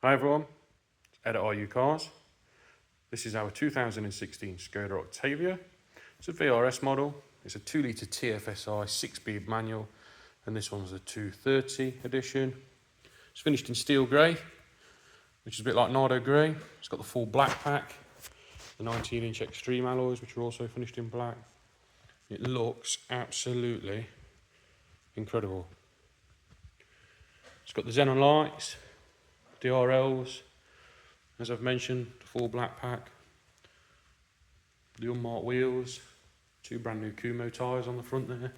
Hi everyone, it's Ed at RU Cars. This is our 2016 Skoda Octavia. It's a VRS model. It's a 2 litre TFSI 6-speed manual, and this one's a 230 edition. It's finished in steel grey, which is a bit like Nardo grey. It's got the full black pack, the 19-inch extreme alloys, which are also finished in black. It looks absolutely incredible. It's got the xenon lights, DRLs, as I've mentioned, the full black pack, the unmarked wheels, 2 brand new Kumo tyres on the front there,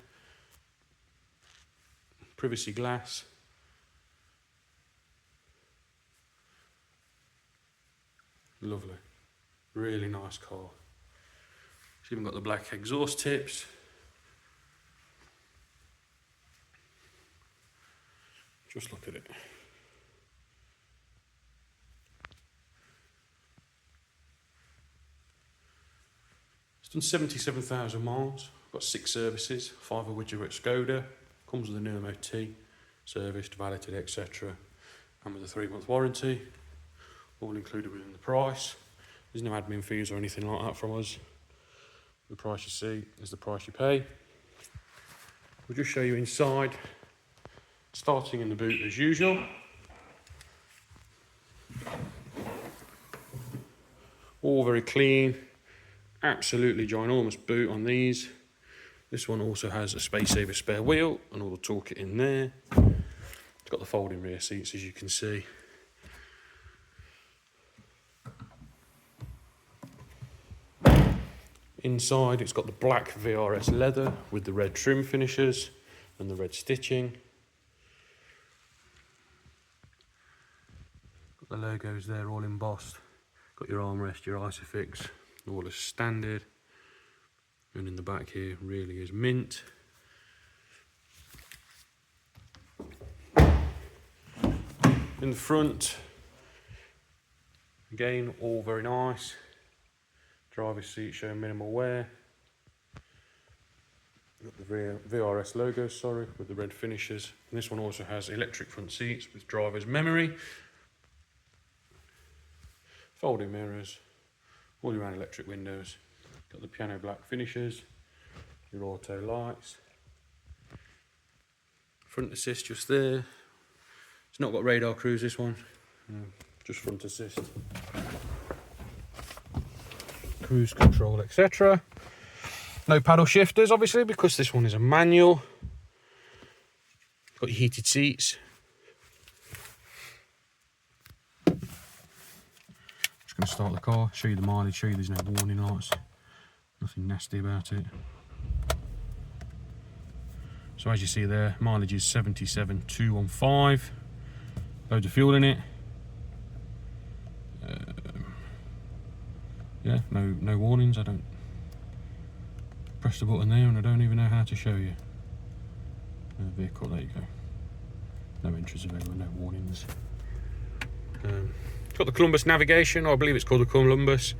privacy glass, lovely, really nice car. It's even got the black exhaust tips. Just look at it. It's done 77,000 miles, got 6 services, 5 of which are at Skoda, comes with a new MOT, serviced, valeted, etc. and with a 3-month warranty, all included within the price. There's no admin fees or anything like that from us. The price you see is the price you pay. We'll just show you inside, starting in the boot as usual. All very clean. Absolutely ginormous boot on these. This one also has a space saver spare wheel and all the toolkit in there. It's got the folding rear seats, as you can see. Inside it's got the black VRS leather with the red trim finishes and the red stitching. Got the logos there all embossed. Got your armrest, your Isofix, all as standard. And in the back here really is mint. In the front, again, all very nice. Driver's seat showing minimal wear. Got the VRS logo, sorry, with the red finishes. And this one also has electric front seats with driver's memory. Folding mirrors, all around electric windows. Got the piano black finishes, your auto lights. Front assist just there. It's not got radar cruise, this one, just front assist. Cruise control, etc. No paddle shifters, obviously, because this one is a manual. Got your heated seats. Just going to start the car, show you the mileage, show you there's no warning lights. Nothing nasty about it. So as you see there, mileage is 77,215. Loads of fuel in it. Yeah, no warnings. I don't press the button there and I don't even know how to show you. Vehicle, there you go. No entries available, no warnings. It's got the Columbus navigation, or I believe it's called the Columbus.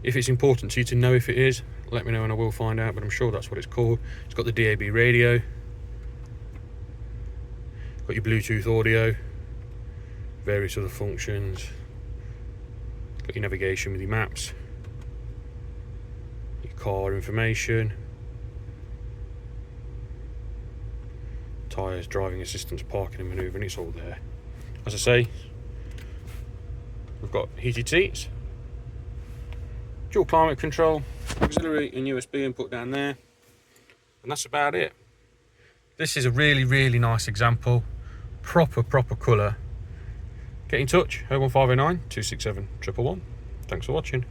If it's important to you to know if it is, let me know and I will find out, but I'm sure that's what it's called. It's got the DAB radio. Got your Bluetooth audio. Various other functions. Got your navigation with your maps. Your car information. Tyres, driving assistance, parking and manoeuvring, it's all there. As I say, we've got heated seats, dual climate control, auxiliary and USB input down there, and that's about it. This is a really nice example, proper colour. Get in touch, 01509 267 111. Thanks for watching.